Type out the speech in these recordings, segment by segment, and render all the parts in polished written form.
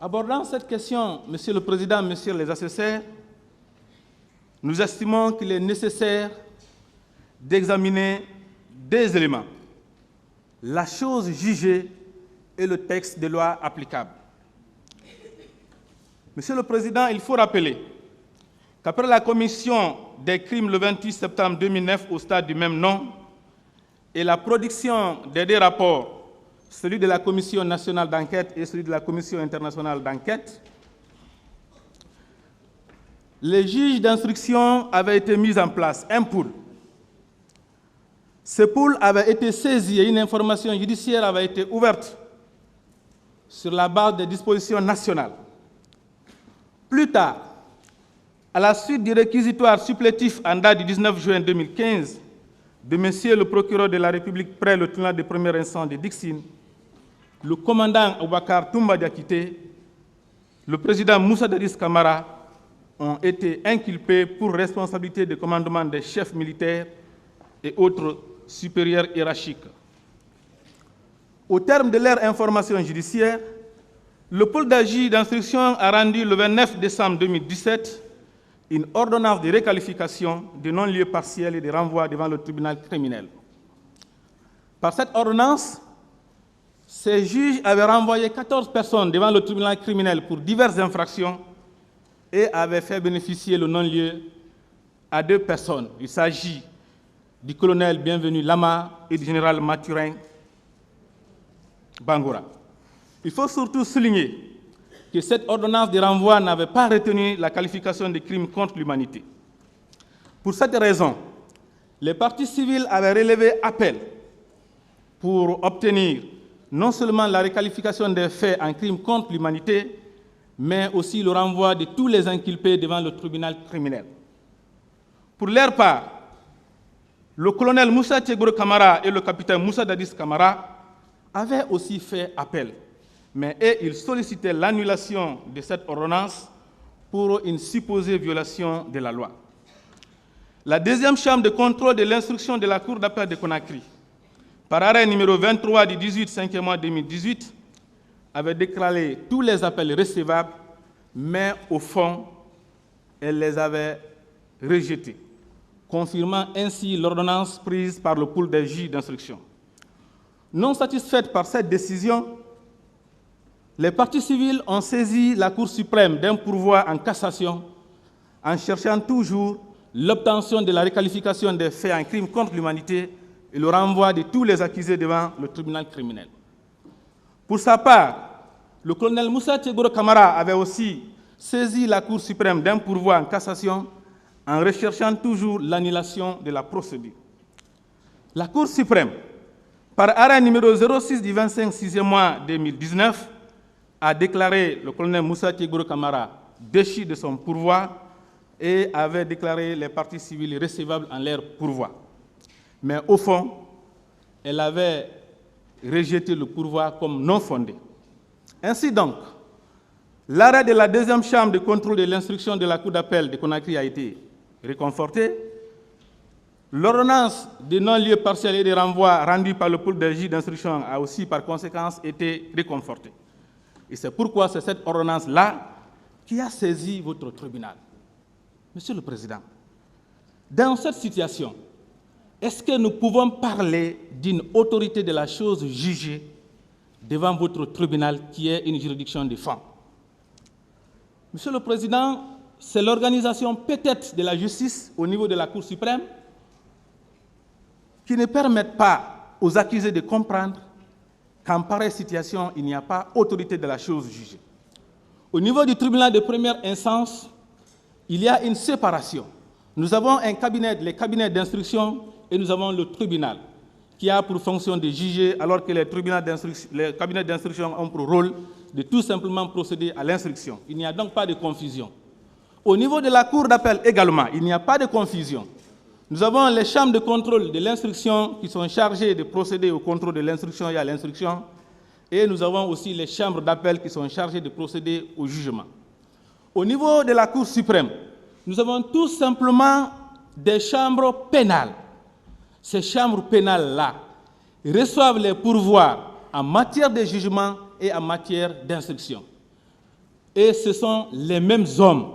Abordant cette question, Monsieur le Président, Messieurs les assesseurs, nous estimons qu'il est nécessaire d'examiner deux éléments: la chose jugée et le texte de loi applicable. Monsieur le Président, il faut rappeler qu'après la commission des crimes le 28 septembre 2009 au stade du même nom et la production des deux rapports, celui de la Commission nationale d'enquête et celui de la Commission internationale d'enquête, les juges d'instruction avaient été mis en place, un pool. Ce pool avait été saisi et une information judiciaire avait été ouverte sur la base des dispositions nationales. Plus tard, à la suite du réquisitoire supplétif en date du 19 juin 2015 de Monsieur le procureur de la République près le tribunal de première instance de Dixine, le commandant Aboubakar Toumba Diakité, le président Moussa Dadis Camara ont été inculpés pour responsabilité de commandement des chefs militaires et autres supérieurs hiérarchiques. Au terme de leur information judiciaire, le pôle d'AJ d'instruction a rendu le 29 décembre 2017 une ordonnance de réqualification de non-lieu partiel et de renvoi devant le tribunal criminel. Par cette ordonnance, ces juges avaient renvoyé 14 personnes devant le tribunal criminel pour diverses infractions et avaient fait bénéficier le non-lieu à 2 personnes. Il s'agit du colonel Bienvenu Lama et du général Mathurin Bangoura. Il faut surtout souligner que cette ordonnance de renvoi n'avait pas retenu la qualification de crime contre l'humanité. Pour cette raison, les parties civiles avaient relevé appel pour obtenir non seulement la requalification des faits en crime contre l'humanité, mais aussi le renvoi de tous les inculpés devant le tribunal criminel. Pour leur part, le colonel Moussa Tchegouro Camara et le capitaine Moussa Dadis Camara avaient aussi fait appel, mais ils sollicitaient l'annulation de cette ordonnance pour une supposée violation de la loi. La deuxième chambre de contrôle de l'instruction de la Cour d'appel de Conakry, par arrêt numéro 23 du 18 5e mois 2018, avait déclaré tous les appels recevables, mais au fond, elle les avait rejetés, confirmant ainsi l'ordonnance prise par le pôle des juges d'instruction. Non satisfaites par cette décision, les parties civiles ont saisi la Cour suprême d'un pourvoi en cassation en cherchant toujours l'obtention de la requalification des faits en crime contre l'humanité et le renvoi de tous les accusés devant le tribunal criminel. Pour sa part, le colonel Moussa Tchegouro Camara avait aussi saisi la Cour suprême d'un pourvoi en cassation en recherchant toujours l'annulation de la procédure. La Cour suprême, par arrêt numéro 06 du 25 6e mois 2019, a déclaré le colonel Moussa Tchegouro Camara déchu de son pourvoi et avait déclaré les parties civiles recevables en leur pourvoi. Mais au fond, elle avait rejeté le pourvoi comme non fondé. Ainsi donc, l'arrêt de la deuxième chambre de contrôle de l'instruction de la Cour d'appel de Conakry a été réconforté. L'ordonnance de non-lieu partiel et de renvoi rendue par le pôle des juges d'instruction a aussi par conséquence été réconfortée. Et c'est pourquoi c'est cette ordonnance-là qui a saisi votre tribunal. Monsieur le Président, dans cette situation, est-ce que nous pouvons parler d'une autorité de la chose jugée devant votre tribunal qui est une juridiction de fond? Monsieur le Président, c'est l'organisation peut-être de la justice au niveau de la Cour suprême qui ne permettent pas aux accusés de comprendre qu'en pareille situation, il n'y a pas autorité de la chose jugée. Au niveau du tribunal de première instance, il y a une séparation. Nous avons un cabinet, les cabinets d'instruction, et nous avons le tribunal, qui a pour fonction de juger, alors que les cabinets d'instruction ont pour rôle de tout simplement procéder à l'instruction. Il n'y a donc pas de confusion. Au niveau de la Cour d'appel également, il n'y a pas de confusion. Nous avons les chambres de contrôle de l'instruction qui sont chargées de procéder au contrôle de l'instruction et à l'instruction, et nous avons aussi les chambres d'appel qui sont chargées de procéder au jugement. Au niveau de la Cour suprême, nous avons tout simplement des chambres pénales. Ces chambres pénales-là reçoivent les pourvoirs en matière de jugement et en matière d'instruction. Et ce sont les mêmes hommes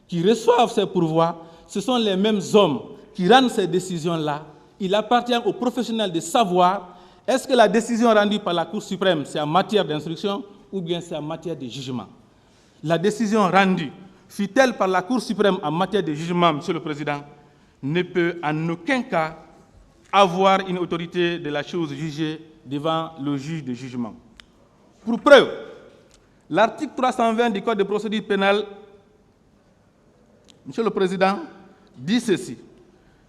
qui reçoivent ces pourvois, ce sont les mêmes hommes qui rendent ces décisions-là. Il appartient aux professionnels de savoir est-ce que la décision rendue par la Cour suprême, c'est en matière d'instruction ou bien c'est en matière de jugement. La décision rendue, fût-elle par la Cour suprême en matière de jugement, Monsieur le Président, ne peut en aucun cas avoir une autorité de la chose jugée devant le juge de jugement. Pour preuve, l'article 320 du Code de procédure pénale, Monsieur le Président, dit ceci.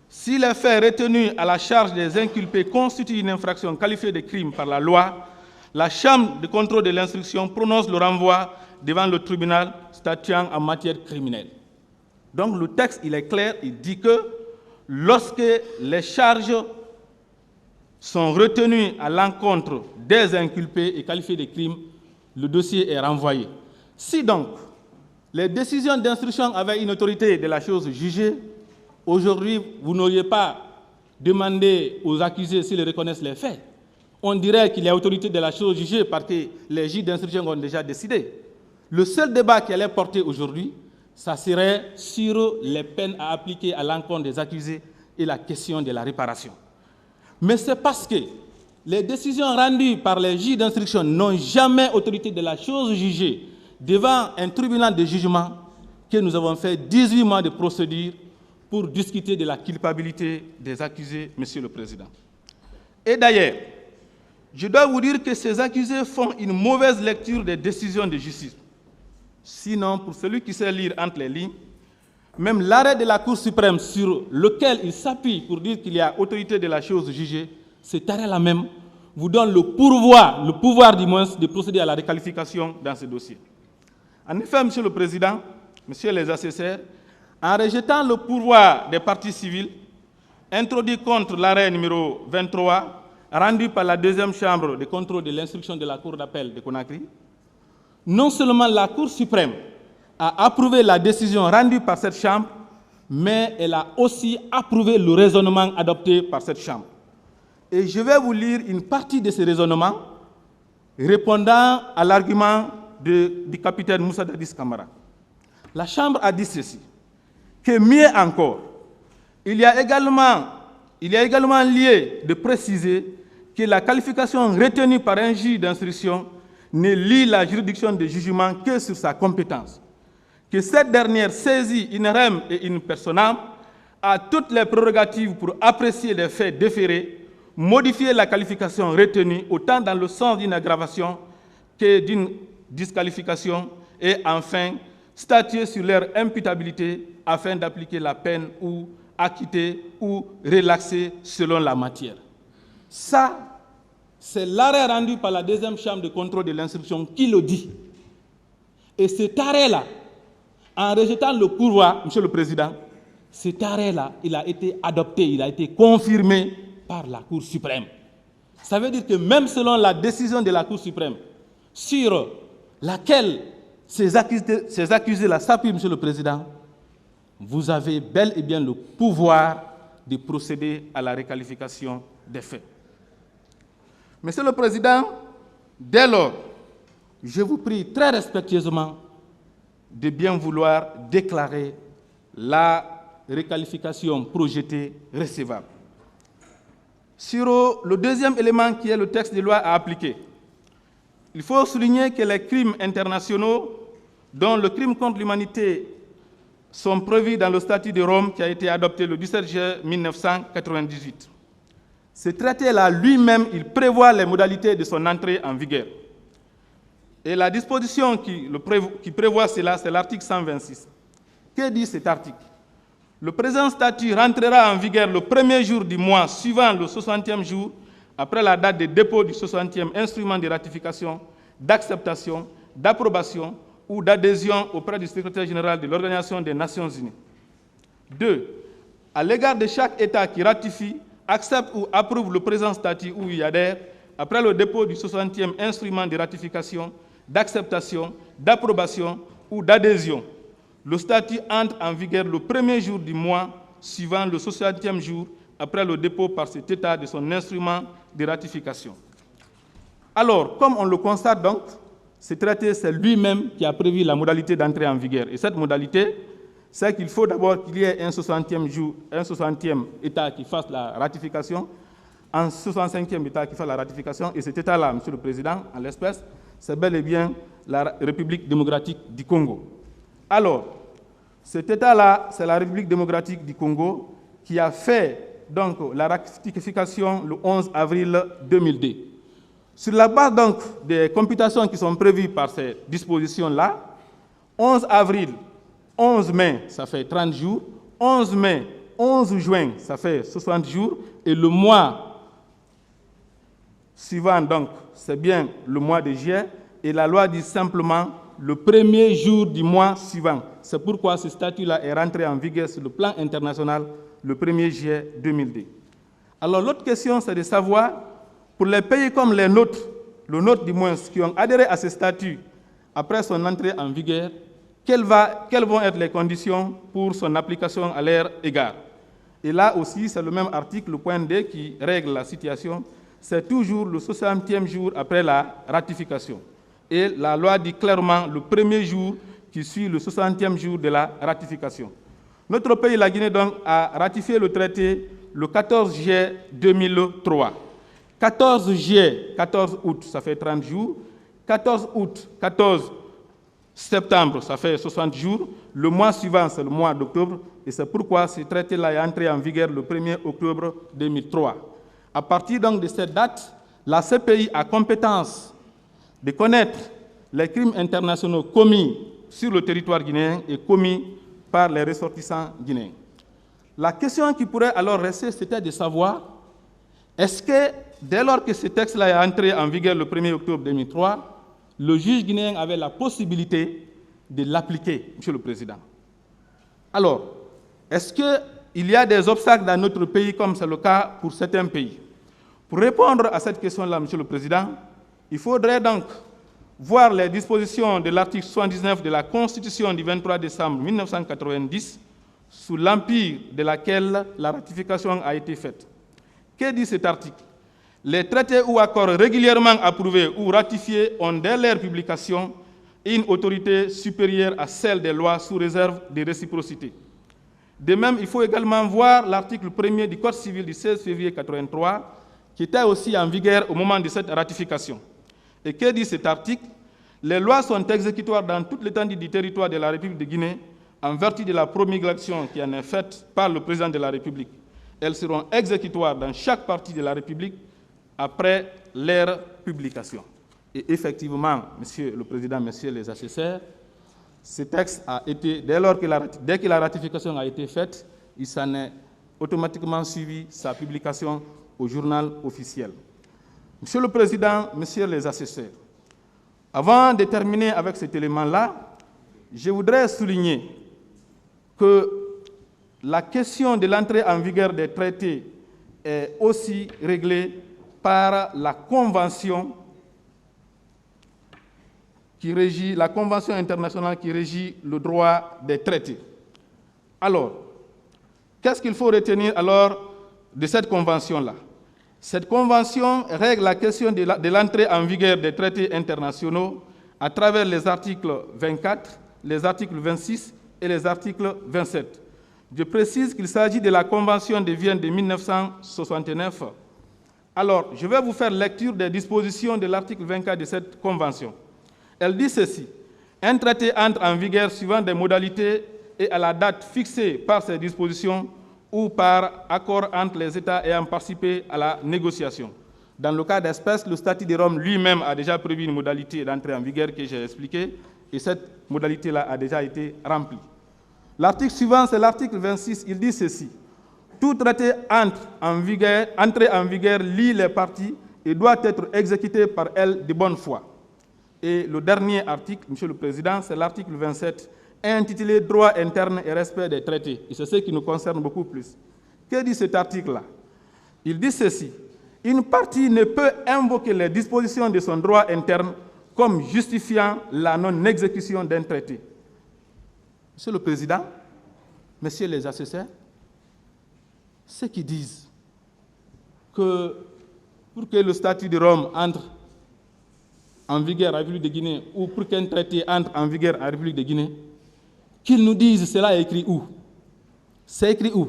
Si les faits retenus à la charge des inculpés constituent une infraction qualifiée de crime par la loi, la Chambre de contrôle de l'instruction prononce le renvoi devant le tribunal statuant en matière criminelle. Donc le texte, il est clair, il dit que lorsque les charges sont retenues à l'encontre des inculpés et qualifiées de crimes, le dossier est renvoyé. Si donc les décisions d'instruction avaient une autorité de la chose jugée, aujourd'hui, vous n'auriez pas demandé aux accusés s'ils reconnaissent les faits. On dirait qu'il y a autorité de la chose jugée parce que les juges d'instruction ont déjà décidé. Le seul débat qui allait porter aujourd'hui, ça serait sur les peines à appliquer à l'encontre des accusés et la question de la réparation. Mais c'est parce que les décisions rendues par les juges d'instruction n'ont jamais autorité de la chose jugée devant un tribunal de jugement que nous avons fait 18 mois de procédure pour discuter de la culpabilité des accusés, Monsieur le Président. Et d'ailleurs, je dois vous dire que ces accusés font une mauvaise lecture des décisions de justice. Sinon, pour celui qui sait lire entre les lignes, même l'arrêt de la Cour suprême sur lequel il s'appuie pour dire qu'il y a autorité de la chose jugée, cet arrêt-là même vous donne le pouvoir du moins de procéder à la requalification dans ce dossier. En effet, Monsieur le Président, Messieurs les assesseurs, en rejetant le pouvoir des parties civiles introduit contre l'arrêt numéro 23, rendu par la deuxième chambre de contrôle de l'instruction de la Cour d'appel de Conakry, non seulement la Cour suprême a approuvé la décision rendue par cette chambre, mais elle a aussi approuvé le raisonnement adopté par cette chambre. Et je vais vous lire une partie de ce raisonnement répondant à l'argument du capitaine Moussa Dadis Camara. La chambre a dit ceci, que mieux encore, il y a également lieu de préciser que la qualification retenue par un juge d'instruction ne lie la juridiction de jugement que sur sa compétence, que cette dernière saisit in rem et in personam a toutes les prérogatives pour apprécier les faits déférés, modifier la qualification retenue autant dans le sens d'une aggravation que d'une disqualification et enfin statuer sur leur imputabilité afin d'appliquer la peine ou acquitter ou relaxer selon la matière. Ça, c'est l'arrêt rendu par la deuxième chambre de contrôle de l'instruction qui le dit. Et cet arrêt-là, en rejetant le pouvoir, Monsieur le Président, cet arrêt-là, il a été adopté, il a été confirmé par la Cour suprême. Ça veut dire que même selon la décision de la Cour suprême, sur laquelle ces accusés-là s'appuient, Monsieur le Président, vous avez bel et bien le pouvoir de procéder à la requalification des faits. Monsieur le Président, dès lors, je vous prie très respectueusement de bien vouloir déclarer la requalification projetée recevable. Sur le deuxième élément qui est le texte de loi à appliquer, il faut souligner que les crimes internationaux, dont le crime contre l'humanité, sont prévus dans le statut de Rome qui a été adopté le 17 juin 1998. Ce traité-là, lui-même, il prévoit les modalités de son entrée en vigueur. Et la disposition qui prévoit cela, c'est l'article 126. Que dit cet article? Le présent statut rentrera en vigueur le premier jour du mois suivant le 60e jour après la date de dépôt du 60e instrument de ratification, d'acceptation, d'approbation ou d'adhésion auprès du secrétaire général de l'Organisation des Nations Unies. 2. À l'égard de chaque État qui ratifie, accepte ou approuve le présent statut ou y adhère, après le dépôt du 60e instrument de ratification, d'acceptation, d'approbation ou d'adhésion, le statut entre en vigueur le premier jour du mois suivant le 60e jour après le dépôt par cet État de son instrument de ratification. Alors, comme on le constate donc, ce traité, c'est lui-même qui a prévu la modalité d'entrée en vigueur. Et cette modalité, c'est qu'il faut d'abord qu'il y ait un 60e État qui fasse la ratification, un 65e État qui fasse la ratification, et cet État-là, Monsieur le Président, en l'espèce, c'est bel et bien la République démocratique du Congo. Alors, cet État-là, c'est la République démocratique du Congo qui a fait donc la ratification le 11 avril 2002. Sur la base donc des computations qui sont prévues par ces dispositions-là, 11 avril, 11 mai, ça fait 30 jours, 11 mai, 11 juin, ça fait 60 jours, et le mois suivant, donc, c'est bien le mois de juillet, et la loi dit simplement le premier jour du mois suivant. C'est pourquoi ce statut-là est rentré en vigueur sur le plan international le 1er juillet 2002. Alors l'autre question, c'est de savoir, pour les pays comme les nôtres, le nôtre du moins, qui ont adhéré à ce statut après son entrée en vigueur, quelles vont être les conditions pour son application à leur égard? Et là aussi, c'est le même article, le point D, qui règle la situation. C'est toujours le 60e jour après la ratification. Et la loi dit clairement le premier jour qui suit le 60e jour de la ratification. Notre pays, la Guinée, donc, a ratifié le traité le 14 juillet 2003. 14 juillet, 14 août, ça fait 30 jours. 14 août, 14 septembre, ça fait 60 jours. Le mois suivant, c'est le mois d'octobre. Et c'est pourquoi ce traité-là est entré en vigueur le 1er octobre 2003. À partir donc de cette date, la CPI a compétence de connaître les crimes internationaux commis sur le territoire guinéen et commis par les ressortissants guinéens. La question qui pourrait alors rester, c'était de savoir, est-ce que dès lors que ce texte-là est entré en vigueur le 1er octobre 2003, le juge guinéen avait la possibilité de l'appliquer, Monsieur le Président? Alors, est-ce qu'il y a des obstacles dans notre pays, comme c'est le cas pour certains pays? Pour répondre à cette question-là, Monsieur le Président, il faudrait donc voir les dispositions de l'article 79 de la Constitution du 23 décembre 1990, sous l'empire de laquelle la ratification a été faite. Que dit cet article? Les traités ou accords régulièrement approuvés ou ratifiés ont dès leur publication une autorité supérieure à celle des lois sous réserve de réciprocité. De même, il faut également voir l'article 1er du Code civil du 16 février 1983, qui était aussi en vigueur au moment de cette ratification. Et que dit cet article? Les lois sont exécutoires dans toute l'étendue du territoire de la République de Guinée en vertu de la promulgation qui en est faite par le président de la République. Elles seront exécutoires dans chaque partie de la République après leur publication. Et effectivement, Monsieur le Président, Messieurs les assesseurs, ce texte a été, dès que la ratification a été faite, il s'en est automatiquement suivi sa publication au journal officiel. Monsieur le Président, Messieurs les assesseurs, avant de terminer avec cet élément-là, je voudrais souligner que la question de l'entrée en vigueur des traités est aussi réglée par la Convention internationale qui régit le droit des traités. Alors, qu'est-ce qu'il faut retenir alors de cette convention-là? Cette convention règle la question de l'entrée en vigueur des traités internationaux à travers les articles 24, les articles 26 et les articles 27. Je précise qu'il s'agit de la Convention de Vienne de 1969. Alors, je vais vous faire lecture des dispositions de l'article 24 de cette Convention. Elle dit ceci: un traité entre en vigueur suivant des modalités et à la date fixée par ces dispositions ou par accord entre les États ayant participé à la négociation. Dans le cas d'espèce, le statut de Rome lui-même a déjà prévu une modalité d'entrée en vigueur que j'ai expliquée, et cette modalité-là a déjà été remplie. L'article suivant, c'est l'article 26, il dit ceci: tout traité entré en vigueur lie les parties et doit être exécuté par elles de bonne foi. Et le dernier article, Monsieur le Président, c'est l'article 27, intitulé « Droit interne et respect des traités ». Et c'est ce qui nous concerne beaucoup plus. Que dit cet article-là? Il dit ceci: une partie ne peut invoquer les dispositions de son droit interne comme justifiant la non-exécution d'un traité. Monsieur le Président, Messieurs les assesseurs, ceux qui disent que pour que le statut de Rome entre en vigueur en République de Guinée ou pour qu'un traité entre en vigueur en République de Guinée, qu'ils nous disent cela est écrit où? C'est écrit où?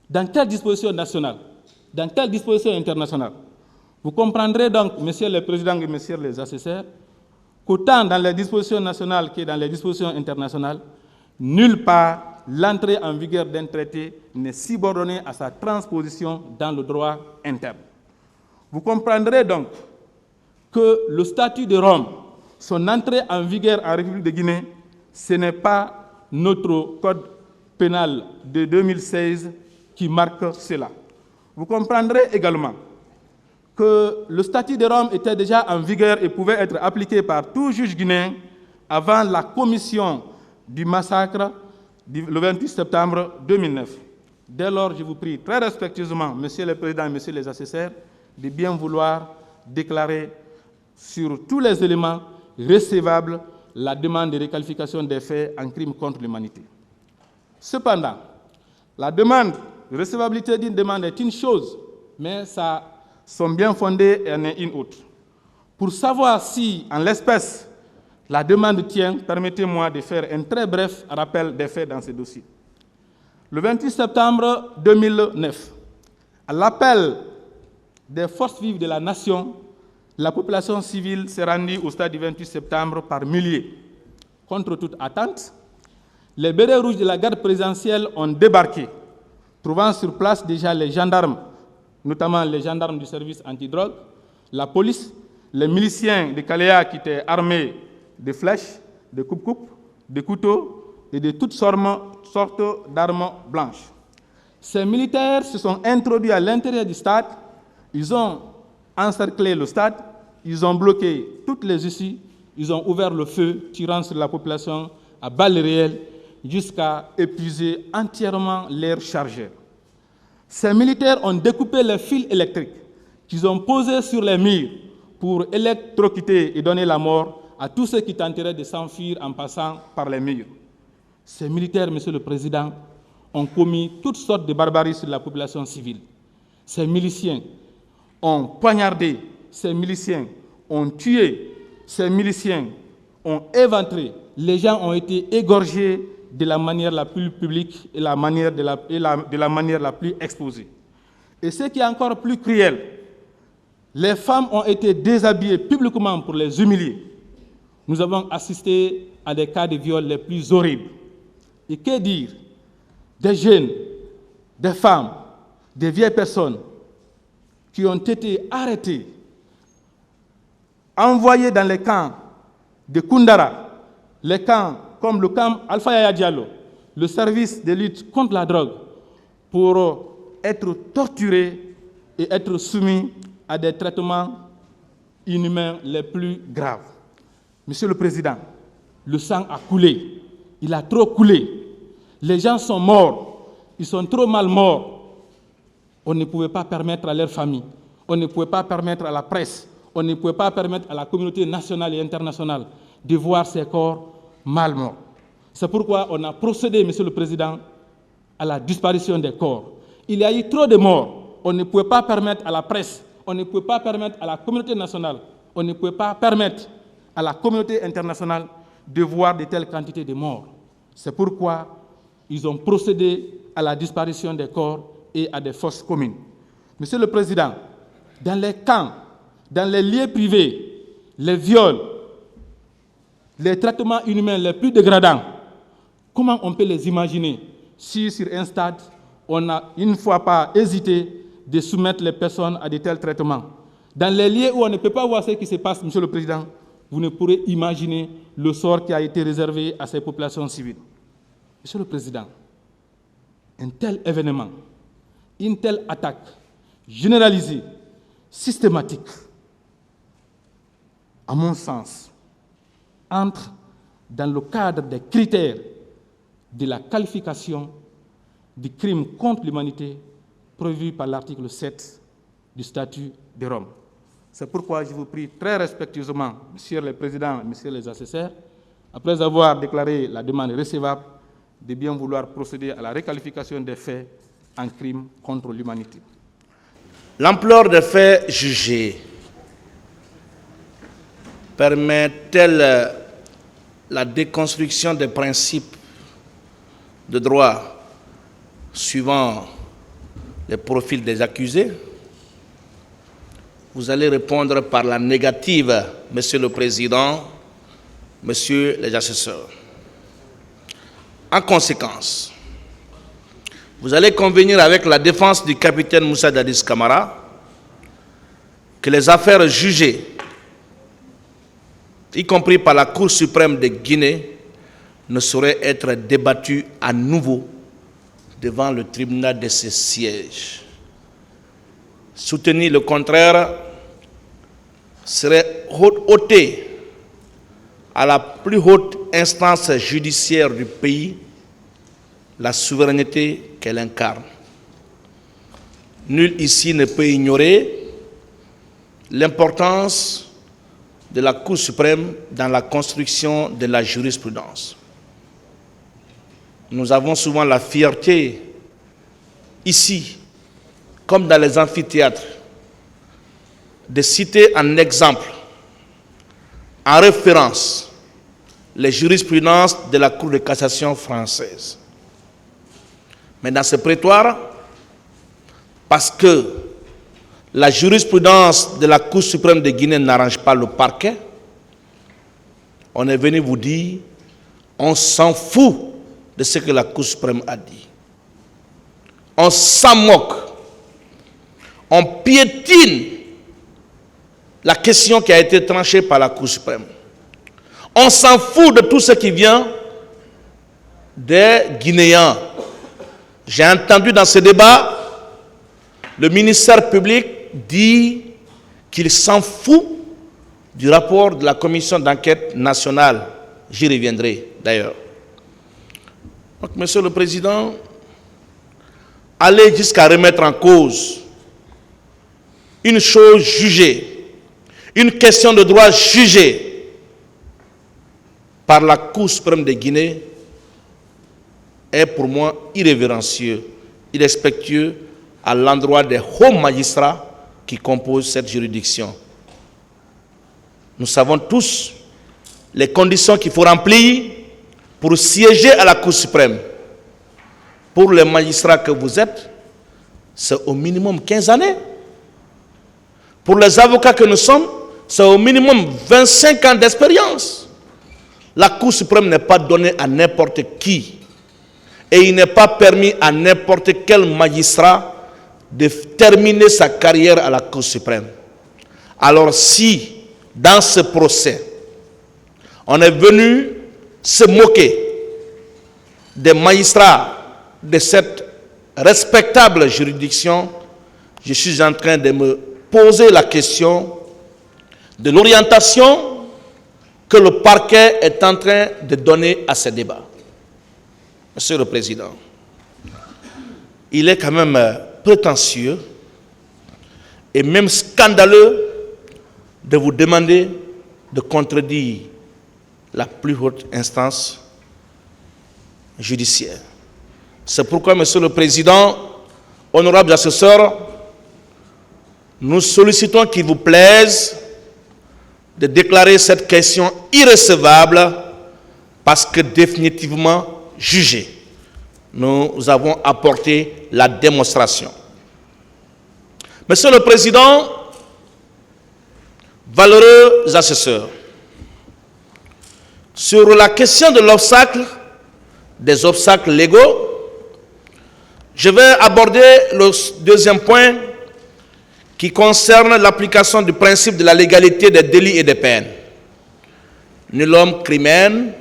Dans quelle disposition nationale? Dans quelle disposition internationale? Vous comprendrez donc, Monsieur le Président et Messieurs les assesseurs, qu'autant dans les dispositions nationales que dans les dispositions internationales, nulle part l'entrée en vigueur d'un traité n'est subordonnée à sa transposition dans le droit interne. Vous comprendrez donc que le statut de Rome, son entrée en vigueur en République de Guinée, ce n'est pas notre code pénal de 2016 qui marque cela. Vous comprendrez également que le statut de Rome était déjà en vigueur et pouvait être appliqué par tout juge guinéen avant la commission du massacre le 28 septembre 2009. Dès lors, je vous prie très respectueusement, Monsieur le Président et Messieurs les assesseurs, de bien vouloir déclarer sur tous les éléments recevables la demande de requalification des faits en crime contre l'humanité. Cependant, la demande de recevabilité d'une demande est une chose, mais son bien fondé en est une autre. Pour savoir si, en l'espèce, la demande tient, permettez-moi de faire un très bref rappel des faits dans ce dossier. Le 28 septembre 2009, à l'appel des forces vives de la nation, la population civile s'est rendue au stade du 28 septembre par milliers. Contre toute attente, les bérets rouges de la garde présidentielle ont débarqué, trouvant sur place déjà les gendarmes, notamment les gendarmes du service antidrogue, la police, les miliciens de Kaléa qui étaient armés de flèches, de coupe-coupe, de couteaux et de toutes sortes d'armes blanches. Ces militaires se sont introduits à l'intérieur du stade, ils ont encerclé le stade, ils ont bloqué toutes les issues, ils ont ouvert le feu, tirant sur la population à balles réelles jusqu'à épuiser entièrement leurs chargeurs. Ces militaires ont découpé les fils électriques qu'ils ont posés sur les murs pour électrocuter et donner la mort à tous ceux qui tenteraient de s'enfuir en passant par les murs. Ces militaires, Monsieur le Président, ont commis toutes sortes de barbaries sur la population civile. Ces miliciens ont poignardé, ces miliciens ont tué, ces miliciens ont éventré, les gens ont été égorgés de la manière la plus publique et de la manière la plus exposée. Et ce qui est encore plus cruel, les femmes ont été déshabillées publiquement pour les humilier. Nous avons assisté à des cas de viol les plus horribles. Et que dire des jeunes, des femmes, des vieilles personnes qui ont été arrêtées, envoyées dans les camps de Koundara, les camps comme le camp Alpha Yaya Diallo, le service de lutte contre la drogue, pour être torturés et être soumis à des traitements inhumains les plus graves. Monsieur le Président, le sang a coulé, il a trop coulé. Les gens sont morts, ils sont trop mal morts. On ne pouvait pas permettre à leurs familles, on ne pouvait pas permettre à la presse, on ne pouvait pas permettre à la communauté nationale et internationale de voir ces corps mal morts. C'est pourquoi on a procédé, Monsieur le Président, à la disparition des corps. Il y a eu trop de morts, on ne pouvait pas permettre à la presse, on ne pouvait pas permettre à la communauté nationale, on ne pouvait pas permettre à la communauté internationale de voir de telles quantités de morts. C'est pourquoi ils ont procédé à la disparition des corps et à des fosses communes. Monsieur le Président, dans les camps, dans les lieux privés, les viols, les traitements inhumains les plus dégradants, comment on peut les imaginer si sur un stade, on n'a une fois pas hésité de soumettre les personnes à de tels traitements? Dans les lieux où on ne peut pas voir ce qui se passe, Monsieur le Président, vous ne pourrez imaginer le sort qui a été réservé à ces populations civiles. Monsieur le Président, un tel événement, une telle attaque généralisée, systématique, à mon sens, entre dans le cadre des critères de la qualification du crime contre l'humanité prévu par l'article 7 du statut de Rome. C'est pourquoi je vous prie très respectueusement, Monsieur le Président, Messieurs les assesseurs, après avoir déclaré la demande recevable, de bien vouloir procéder à la requalification des faits en crime contre l'humanité. L'ampleur des faits jugés permet-elle la déconstruction des principes de droit suivant les profils des accusés? Vous allez répondre par la négative, Monsieur le Président, Messieurs les assesseurs. En conséquence, vous allez convenir avec la défense du capitaine Moussa Dadis Camara que les affaires jugées, y compris par la Cour suprême de Guinée, ne sauraient être débattues à nouveau devant le tribunal de ce siège. Soutenir le contraire serait ôter à la plus haute instance judiciaire du pays la souveraineté qu'elle incarne. Nul ici ne peut ignorer l'importance de la Cour suprême dans la construction de la jurisprudence. Nous avons souvent la fierté, ici, comme dans les amphithéâtres, de citer en exemple, en référence, les jurisprudences de la Cour de cassation française. Mais dans ce prétoire, parce que la jurisprudence de la Cour suprême de Guinée n'arrange pas le parquet, on est venu vous dire, on s'en fout de ce que la Cour suprême a dit. On s'en moque. On piétine la question qui a été tranchée par la Cour suprême. On s'en fout de tout ce qui vient des Guinéens. J'ai entendu dans ce débat le ministère public dit qu'il s'en fout du rapport de la commission d'enquête nationale. J'y reviendrai d'ailleurs. Donc, Monsieur le Président, aller jusqu'à remettre en cause une chose jugée, une question de droit jugée par la Cour suprême de Guinée est pour moi irrévérencieux, irrespectueux à l'endroit des hauts magistrats qui composent cette juridiction. Nous savons tous les conditions qu'il faut remplir pour siéger à la Cour suprême. Pour les magistrats que vous êtes, c'est au minimum 15 années. Pour les avocats que nous sommes, c'est au minimum 25 ans d'expérience. La Cour suprême n'est pas donnée à n'importe qui. Et il n'est pas permis à n'importe quel magistrat de terminer sa carrière à la Cour suprême. Alors si, dans ce procès, on est venu se moquer des magistrats de cette respectable juridiction, je suis en train de me poser la question de l'orientation que le parquet est en train de donner à ce débat. Monsieur le Président, il est quand même prétentieux et même scandaleux de vous demander de contredire la plus haute instance judiciaire. C'est pourquoi, Monsieur le Président, honorables assesseurs, nous sollicitons qu'il vous plaise de déclarer cette question irrecevable parce que définitivement jugée. Nous avons apporté la démonstration. Monsieur le Président, valeureux assesseurs, sur la question de l'obstacle, des obstacles légaux, je vais aborder le deuxième point qui concerne l'application du principe de la légalité des délits et des peines. Nul homme crimen,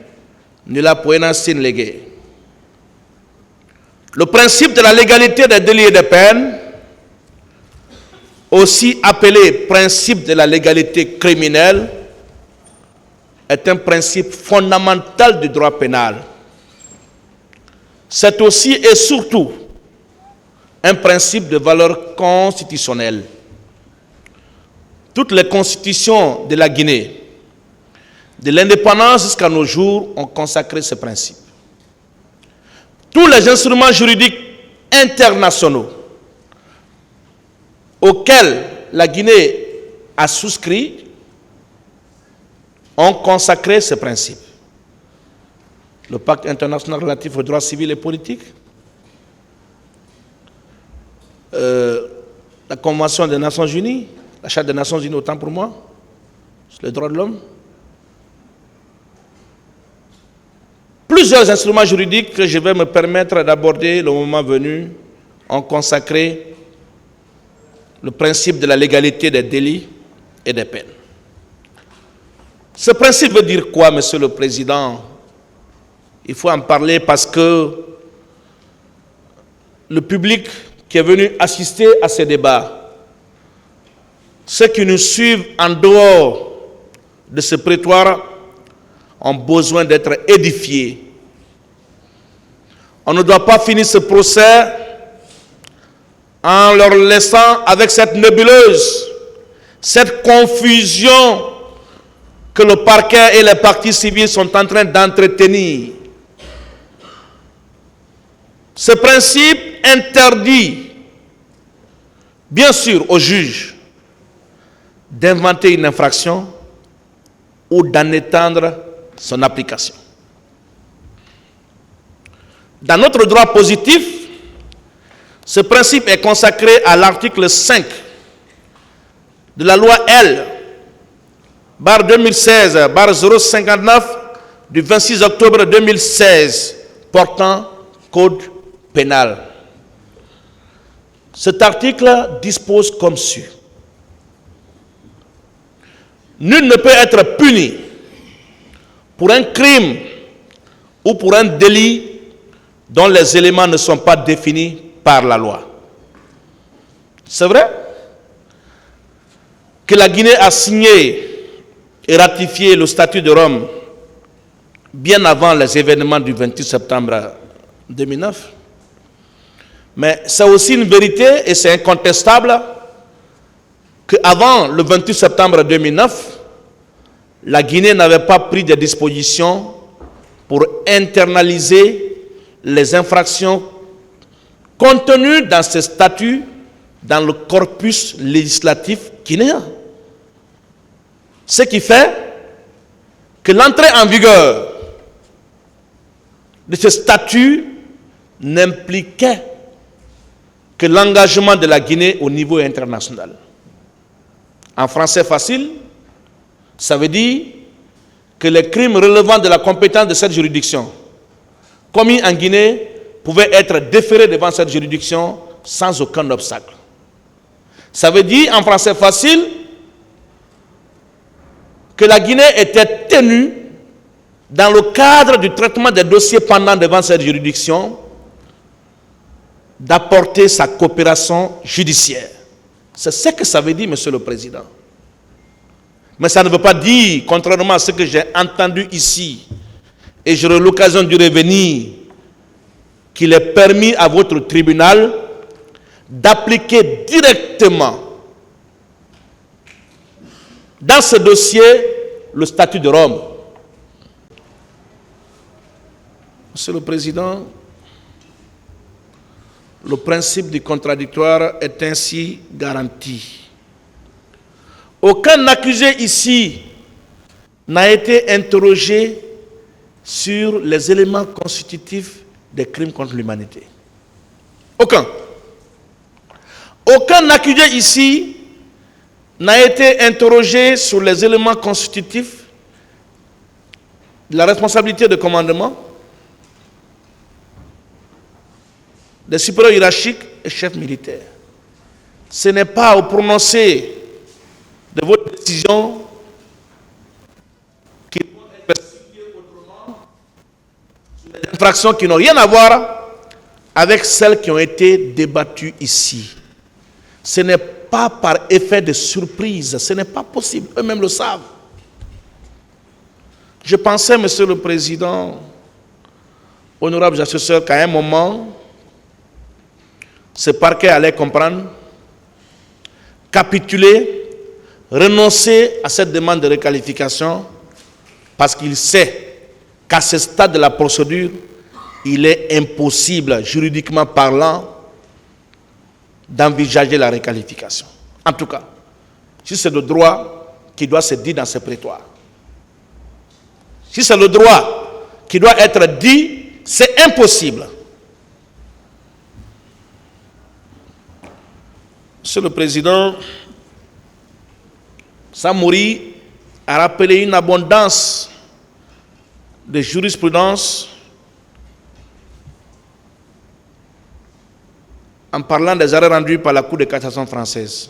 nulla poena sin lege. Le principe de la légalité des délits et des peines, aussi appelé principe de la légalité criminelle, est un principe fondamental du droit pénal. C'est aussi et surtout un principe de valeur constitutionnelle. Toutes les constitutions de la Guinée, de l'indépendance jusqu'à nos jours, ont consacré ce principe. Tous les instruments juridiques internationaux auxquels la Guinée a souscrit ont consacré ce principe. Le pacte international relatif aux droits civils et politiques, la Convention des Nations Unies, la Charte des Nations Unies, autant pour moi, sur les droits de l'homme. Plusieurs instruments juridiques que je vais me permettre d'aborder le moment venu ont consacré le principe de la légalité des délits et des peines. Ce principe veut dire quoi, Monsieur le Président? Il faut en parler parce que le public qui est venu assister à ces débats, ceux qui nous suivent en dehors de ce prétoire, ont besoin d'être édifiés. On ne doit pas finir ce procès en leur laissant avec cette nébuleuse, cette confusion que le parquet et les parties civiles sont en train d'entretenir. Ce principe interdit, bien sûr, au juge d'inventer une infraction ou d'en étendre son application. Dans notre droit positif, ce principe est consacré à l'article 5 de la loi L. 2016/059 du 26 octobre 2016 portant code pénal. Cet article dispose comme suit. Nul ne peut être puni pour un crime ou pour un délit dont les éléments ne sont pas définis par la loi. C'est vrai que la Guinée a signé et ratifié le statut de Rome bien avant les événements du 28 septembre 2009. Mais c'est aussi une vérité et c'est incontestable qu'avant le 28 septembre 2009, la Guinée n'avait pas pris de dispositions pour internaliser les infractions contenues dans ce statut dans le corpus législatif guinéen. Ce qui fait que l'entrée en vigueur de ce statut n'impliquait que l'engagement de la Guinée au niveau international. En français facile, ça veut dire que les crimes relevant de la compétence de cette juridiction commis en Guinée pouvaient être déférés devant cette juridiction sans aucun obstacle. Ça veut dire, en français facile, que la Guinée était tenue, dans le cadre du traitement des dossiers pendants devant cette juridiction, d'apporter sa coopération judiciaire. C'est ce que ça veut dire, Monsieur le Président. Mais ça ne veut pas dire, contrairement à ce que j'ai entendu ici, et j'aurai l'occasion de revenir, qu'il est permis à votre tribunal d'appliquer directement dans ce dossier le statut de Rome. Monsieur le Président, le principe du contradictoire est ainsi garanti. Aucun accusé ici n'a été interrogé sur les éléments constitutifs des crimes contre l'humanité. Aucun. Aucun accusé ici n'a été interrogé sur les éléments constitutifs de la responsabilité de commandement des supérieurs hiérarchiques et chefs militaires. Ce n'est pas au prononcé de votre décision qui vont être persécutés autrement sur des infractions qui n'ont rien à voir avec celles qui ont été débattues ici. Ce n'est pas par effet de surprise, ce n'est pas possible, eux-mêmes le savent. Je pensais, Monsieur le Président, honorables assesseurs, qu'à un moment, ce parquet allait comprendre, capituler, renoncer à cette demande de requalification parce qu'il sait qu'à ce stade de la procédure, il est impossible, juridiquement parlant, d'envisager la requalification. En tout cas, si c'est le droit qui doit se dire dans ce prétoire. Si c'est le droit qui doit être dit, c'est impossible. Monsieur le Président, Samori a rappelé une abondance de jurisprudence en parlant des arrêts rendus par la Cour de cassation française.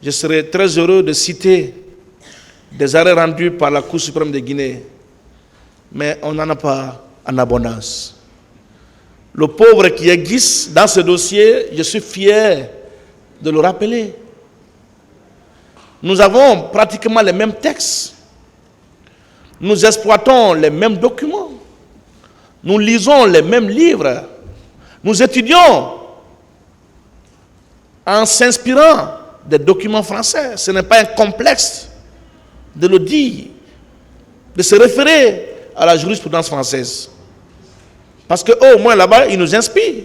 Je serais très heureux de citer des arrêts rendus par la Cour suprême de Guinée, mais on n'en a pas en abondance. Le pauvre qui existe dans ce dossier, je suis fier de le rappeler. Nous avons pratiquement les mêmes textes. Nous exploitons les mêmes documents. Nous lisons les mêmes livres. Nous étudions en s'inspirant des documents français. Ce n'est pas un complexe de le dire, de se référer à la jurisprudence française. Parce qu'au moins là-bas, ils nous inspirent.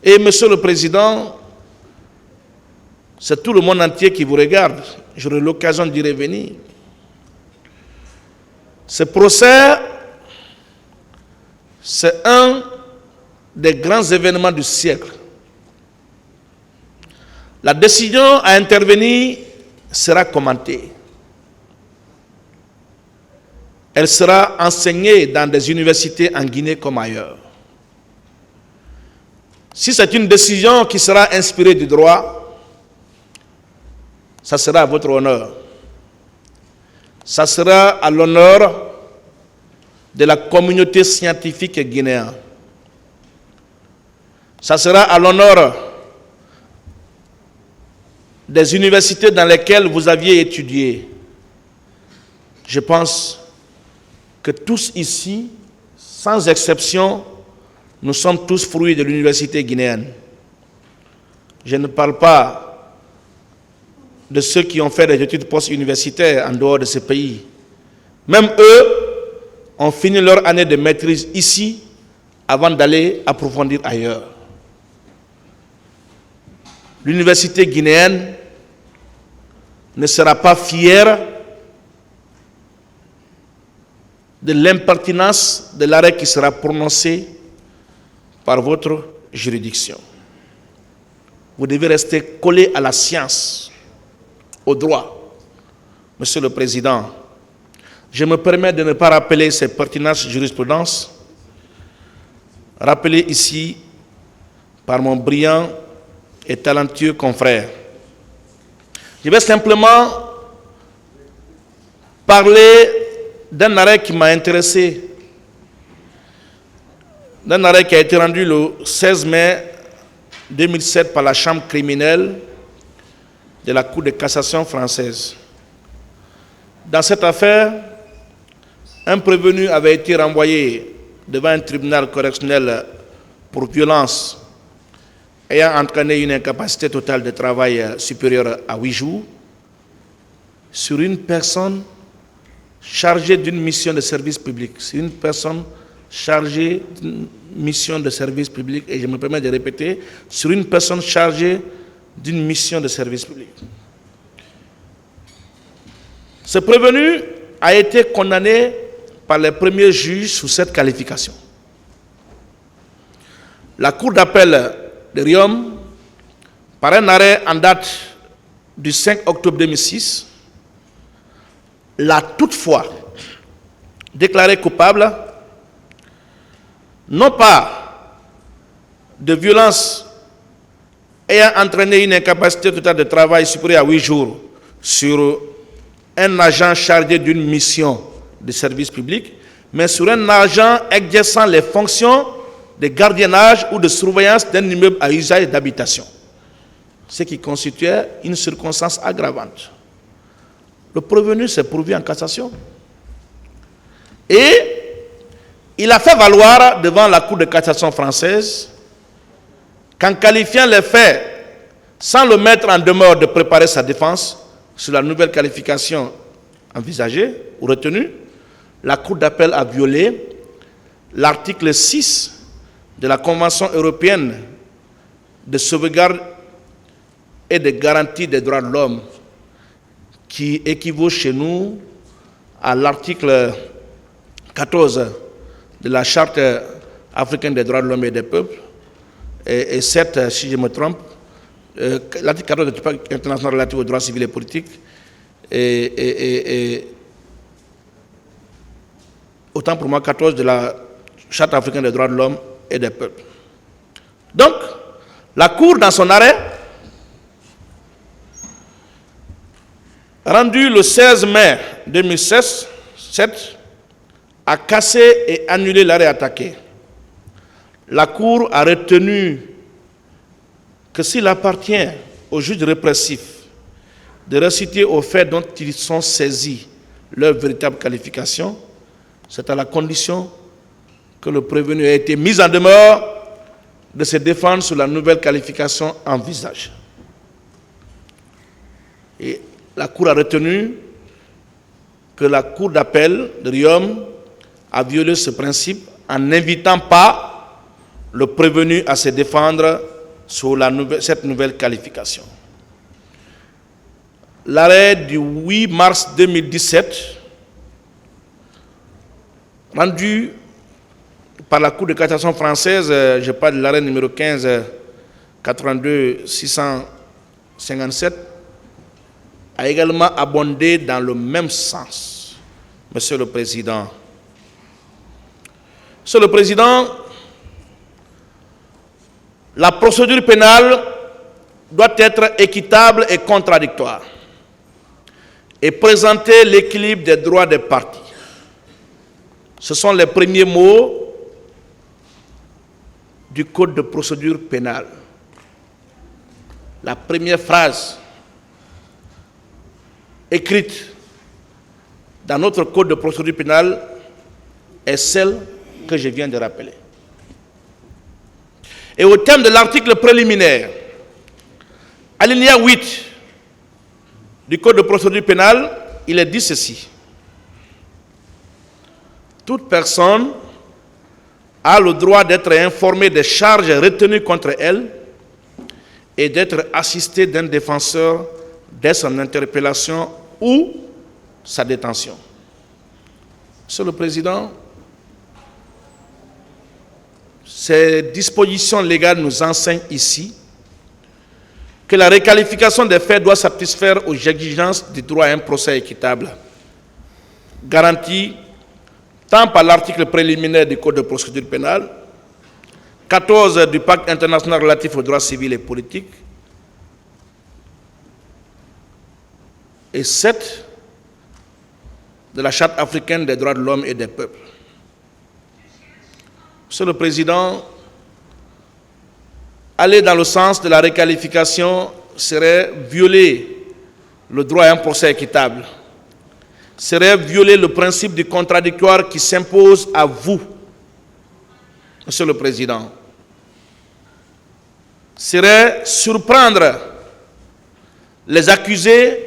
Et Monsieur le Président, c'est tout le monde entier qui vous regarde. J'aurai l'occasion d'y revenir. Ce procès, c'est un des grands événements du siècle. La décision à intervenir sera commentée. Elle sera enseignée dans des universités en Guinée comme ailleurs. Si c'est une décision qui sera inspirée du droit, ça sera à votre honneur. Ça sera à l'honneur de la communauté scientifique guinéenne. Ça sera à l'honneur des universités dans lesquelles vous aviez étudié. Je pense que tous ici, sans exception, nous sommes tous fruits de l'université guinéenne. Je ne parle pas de ceux qui ont fait des études post-universitaires en dehors de ce pays. Même eux ont fini leur année de maîtrise ici avant d'aller approfondir ailleurs. L'université guinéenne ne sera pas fière de l'impertinence de l'arrêt qui sera prononcé par votre juridiction. Vous devez rester collé à la science, au droit. Monsieur le Président, je me permets de ne pas rappeler ces pertinences jurisprudences, rappelées ici par mon brillant et talentueux confrère. Je vais simplement parler d'un arrêt qui m'a intéressé, d'un arrêt qui a été rendu le 16 mai 2007 par la Chambre criminelle de la Cour de cassation française. Dans cette affaire, un prévenu avait été renvoyé devant un tribunal correctionnel pour violence ayant entraîné une incapacité totale de travail supérieure à 8 jours sur une personne chargée d'une mission de service public. C'est une personne chargée d'une mission de service public, et je me permets de répéter, sur une personne chargée d'une mission de service public. Ce prévenu a été condamné par les premiers juges sous cette qualification. La Cour d'appel de Riom, par un arrêt en date du 5 octobre 2006, l'a toutefois déclaré coupable, non pas de violence ayant entraîné une incapacité totale de travail supérieure à 8 jours sur un agent chargé d'une mission de service public, mais sur un agent exerçant les fonctions de gardiennage ou de surveillance d'un immeuble à usage d'habitation, ce qui constituait une circonstance aggravante. Le prévenu s'est pourvu en cassation. Et il a fait valoir devant la Cour de cassation française qu'en qualifiant les faits sans le mettre en demeure de préparer sa défense sur la nouvelle qualification envisagée ou retenue, la Cour d'appel a violé l'article 6 de la Convention européenne de sauvegarde et de garantie des droits de l'homme, qui équivaut chez nous à l'article 14 de la Charte africaine des droits de l'homme et des peuples, et 7, si je me trompe, l'article 14 du Pacte international relatif aux droits civils et politiques, et autant pour moi 14 de la Charte africaine des droits de l'homme et des peuples. Donc, la Cour, dans son arrêt, rendu le 16 mai 2007, a cassé et annulé l'arrêt attaqué. La Cour a retenu que s'il appartient aux juges répressifs de reciter aux faits dont ils sont saisis leur véritable qualification, c'est à la condition que le prévenu ait été mis en demeure de se défendre sur la nouvelle qualification envisagée. Et la Cour a retenu que la Cour d'appel de Riom a violé ce principe en n'invitant pas le prévenu à se défendre sur cette nouvelle qualification. L'arrêt du 8 mars 2017, rendu par la Cour de cassation française, je parle de l'arrêt numéro 15 82 657, a également abondé dans le même sens. Monsieur le Président, la procédure pénale doit être équitable et contradictoire et présenter l'équilibre des droits des parties. Ce sont les premiers mots du Code de procédure pénale. La première phrase écrite dans notre Code de procédure pénale est celle que je viens de rappeler. Et au terme de l'article préliminaire, alinéa 8 du Code de procédure pénale, il est dit ceci. Toute personne a le droit d'être informée des charges retenues contre elle et d'être assistée d'un défenseur dès son interpellation ou sa détention. Monsieur le Président, ces dispositions légales nous enseignent ici que la requalification des faits doit satisfaire aux exigences du droit à un procès équitable, garanti tant par l'article préliminaire du Code de procédure pénale, 14 du Pacte international relatif aux droits civils et politiques, et 7 de la Charte africaine des droits de l'homme et des peuples. Monsieur le Président, aller dans le sens de la requalification serait violer le droit à un procès équitable, serait violer le principe du contradictoire qui s'impose à vous, Monsieur le Président, serait surprendre les accusés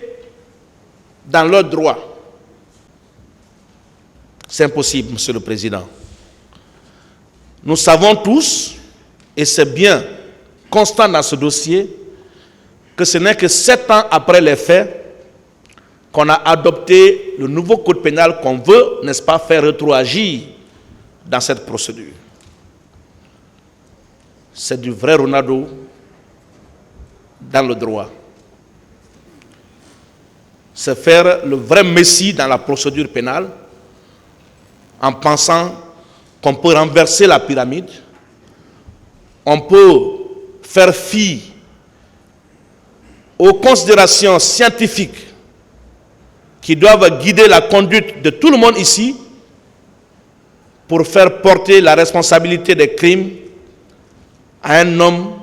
dans leurs droits. C'est impossible, Monsieur le Président. Nous savons tous, et c'est bien constant dans ce dossier, que ce n'est que 7 ans après les faits qu'on a adopté le nouveau code pénal qu'on veut, n'est-ce pas, faire rétroagir dans cette procédure. C'est du vrai Ronaldo dans le droit. C'est faire le vrai Messie dans la procédure pénale en pensant qu'on peut renverser la pyramide, on peut faire fi aux considérations scientifiques qui doivent guider la conduite de tout le monde ici pour faire porter la responsabilité des crimes à un homme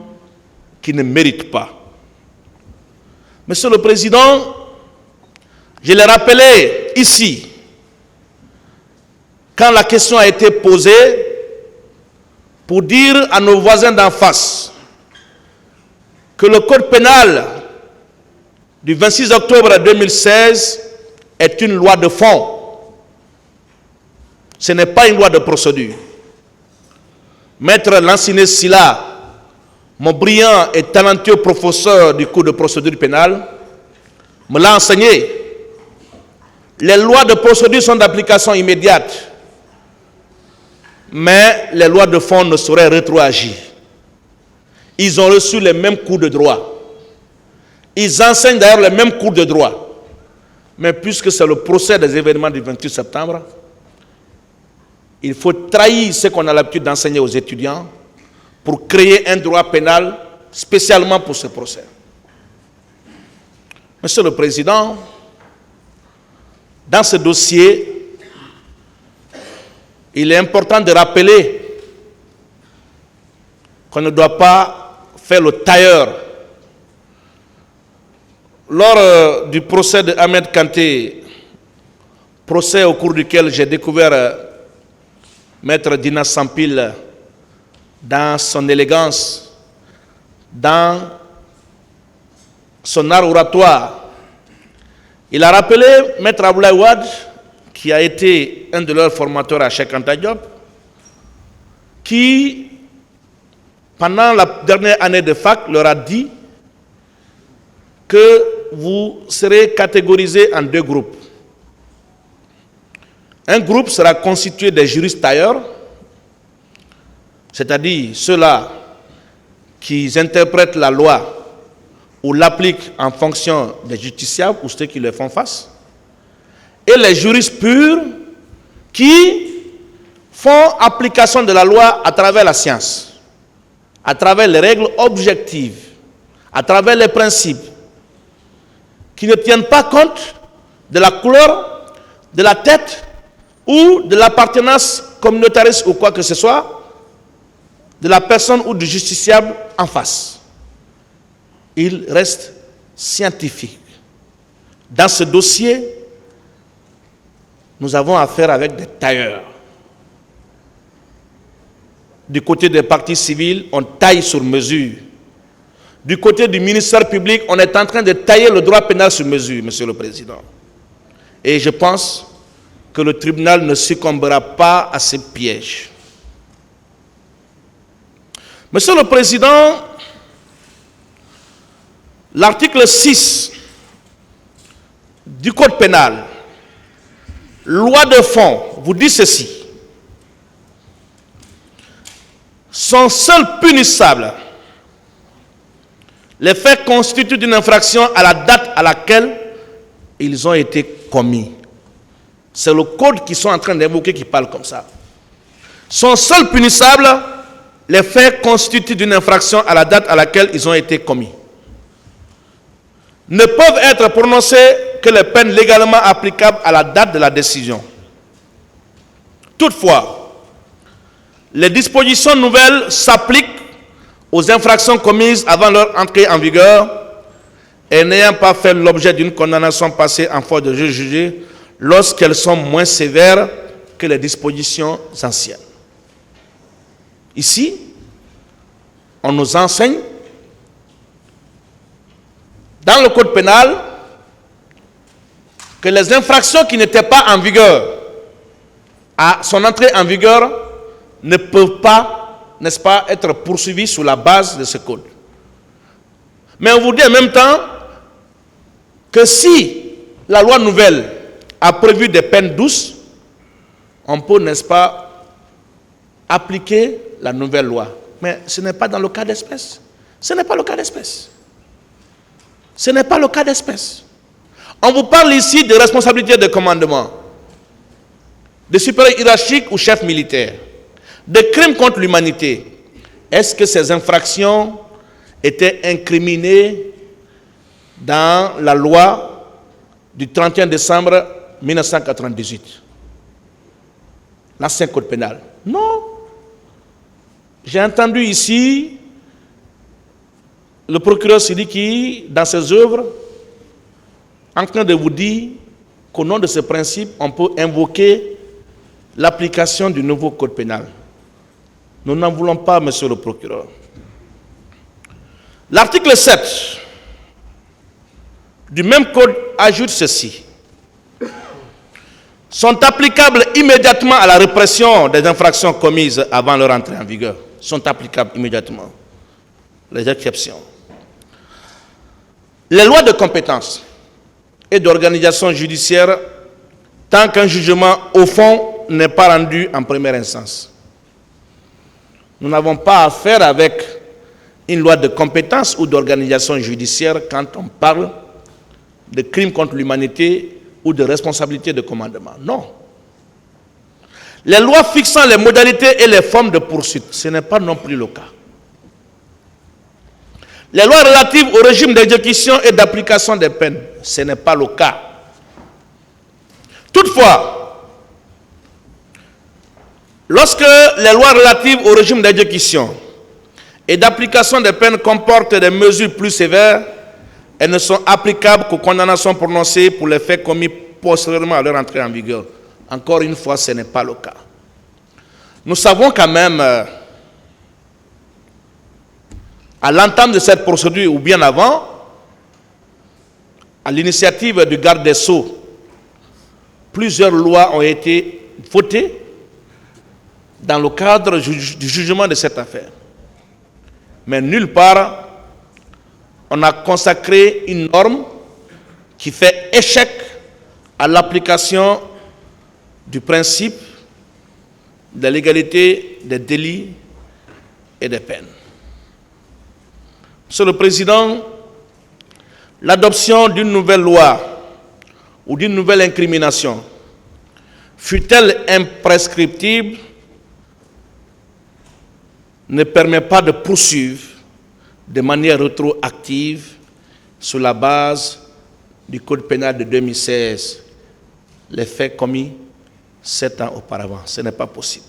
qui ne mérite pas. Monsieur le Président, je l'ai rappelé ici, quand la question a été posée, pour dire à nos voisins d'en face que le code pénal du 26 octobre 2016 est une loi de fond. Ce n'est pas une loi de procédure. Maître Lanciné Sylla, mon brillant et talentueux professeur du cours de procédure pénale, me l'a enseigné Les lois de procédure sont d'application immédiate, mais les lois de fond ne sauraient rétroagir. Ils ont reçu les mêmes cours de droit. Ils enseignent d'ailleurs les mêmes cours de droit. Mais puisque c'est le procès des événements du 28 septembre, il faut trahir ce qu'on a l'habitude d'enseigner aux étudiants pour créer un droit pénal spécialement pour ce procès. Monsieur le Président, dans ce dossier, il est important de rappeler qu'on ne doit pas faire le tailleur. Lors du procès de Ahmed Kanté, procès au cours duquel j'ai découvert Maître Dina Sampil dans son élégance, dans son art oratoire, il a rappelé Maître Abdoulaye Wade, qui a été un de leurs formateurs à Cheikh Anta Diop, qui, pendant la dernière année de fac, leur a dit que vous serez catégorisés en deux groupes. Un groupe sera constitué des juristes tailleurs, c'est-à-dire ceux-là qui interprètent la loi ou l'appliquent en fonction des justiciables ou ceux qui leur font face, et les juristes purs qui font application de la loi à travers la science, à travers les règles objectives, à travers les principes, qui ne tiennent pas compte de la couleur, de la tête ou de l'appartenance communautariste ou quoi que ce soit, de la personne ou du justiciable en face. Il reste scientifique. Dans ce dossier, nous avons affaire avec des tailleurs. Du côté des partis civils, on taille sur mesure. Du côté du ministère public, on est en train de tailler le droit pénal sur mesure, Monsieur le Président. Et je pense que le tribunal ne succombera pas à ces pièges. Monsieur le Président, l'article 6 du Code pénal, loi de fond, vous dit ceci. Sont seuls punissables les faits constituent d'une infraction à la date à laquelle ils ont été commis. C'est le code qu'ils sont en train d'évoquer qui parle comme ça. Sont seuls punissables les faits constituent d'une infraction à la date à laquelle ils ont été commis. Ne peuvent être prononcées que les peines légalement applicables à la date de la décision. Toutefois, les dispositions nouvelles s'appliquent aux infractions commises avant leur entrée en vigueur et n'ayant pas fait l'objet d'une condamnation passée en force de juge jugé lorsqu'elles sont moins sévères que les dispositions anciennes. Ici, on nous enseigne dans le code pénal que les infractions qui n'étaient pas en vigueur à son entrée en vigueur ne peuvent pas, n'est-ce pas, être poursuivies sous la base de ce code. Mais on vous dit en même temps que si la loi nouvelle a prévu des peines douces, on peut, n'est-ce pas, appliquer la nouvelle loi. Mais ce n'est pas dans le cas d'espèce. Ce n'est pas le cas d'espèce. Ce n'est pas le cas d'espèce. On vous parle ici de responsabilité de commandement, de supérieur hiérarchique ou chef militaire, de crimes contre l'humanité. Est-ce que ces infractions étaient incriminées dans la loi du 31 décembre 1998, l'ancien code pénal? Non. J'ai entendu ici le procureur Sidiki, dans ses œuvres, en train de vous dire qu'au nom de ce principe, on peut invoquer l'application du nouveau code pénal. Nous n'en voulons pas, monsieur le procureur. L'article 7 du même code ajoute ceci. Sont applicables immédiatement à la répression des infractions commises avant leur entrée en vigueur. Sont applicables immédiatement. Les exceptions. Les lois de compétence et d'organisation judiciaire tant qu'un jugement au fond n'est pas rendu en première instance. Nous n'avons pas affaire avec une loi de compétence ou d'organisation judiciaire quand on parle de crimes contre l'humanité ou de responsabilité de commandement. Non. Les lois fixant les modalités et les formes de poursuite, ce n'est pas non plus le cas. Les lois relatives au régime d'exécution et d'application des peines, ce n'est pas le cas. Toutefois, lorsque les lois relatives au régime d'exécution et d'application des peines comportent des mesures plus sévères, elles ne sont applicables qu'aux condamnations prononcées pour les faits commis postérieurement à leur entrée en vigueur. Encore une fois, ce n'est pas le cas. Nous savons quand même, à l'entame de cette procédure, ou bien avant, à l'initiative du garde des Sceaux, plusieurs lois ont été votées dans le cadre du jugement de cette affaire. Mais nulle part, on a consacré une norme qui fait échec à l'application du principe de l'égalité des délits et des peines. Monsieur le Président, l'adoption d'une nouvelle loi ou d'une nouvelle incrimination, fût-elle imprescriptible, ne permet pas de poursuivre de manière rétroactive sur la base du Code pénal de 2016 les faits commis 7 ans auparavant. Ce n'est pas possible.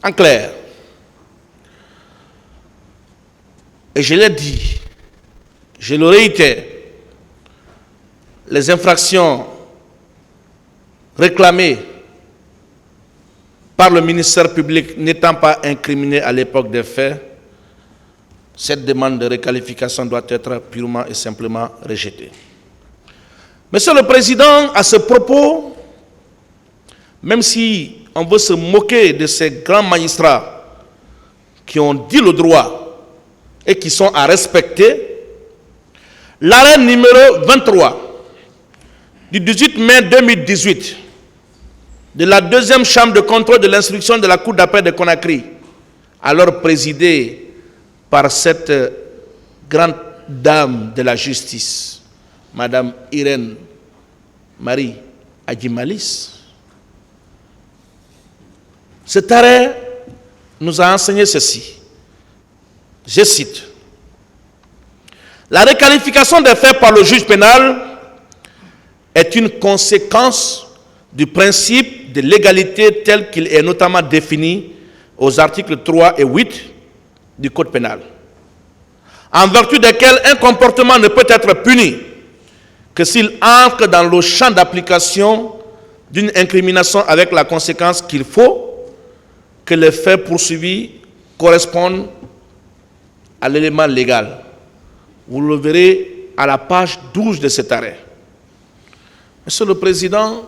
En clair, et je l'ai dit, je le réitère, les infractions réclamées par le ministère public n'étant pas incriminées à l'époque des faits, cette demande de requalification doit être purement et simplement rejetée. Monsieur le Président, à ce propos, même si on veut se moquer de ces grands magistrats qui ont dit le droit et qui sont à respecter, l'arrêt numéro 23 du 18 mai 2018 de la deuxième chambre de contrôle de l'instruction de la Cour d'appel de Conakry, alors présidée par cette grande dame de la justice, Madame Irène Marie Adjimalis. Cet arrêt nous a enseigné ceci. Je cite. La requalification des faits par le juge pénal est une conséquence du principe de l'égalité tel qu'il est notamment défini aux articles 3 et 8 du Code pénal, en vertu desquels un comportement ne peut être puni que s'il entre dans le champ d'application d'une incrimination avec la conséquence qu'il faut que les faits poursuivis correspondent à l'élément légal. Vous le verrez à la page 12 de cet arrêt. Monsieur le Président,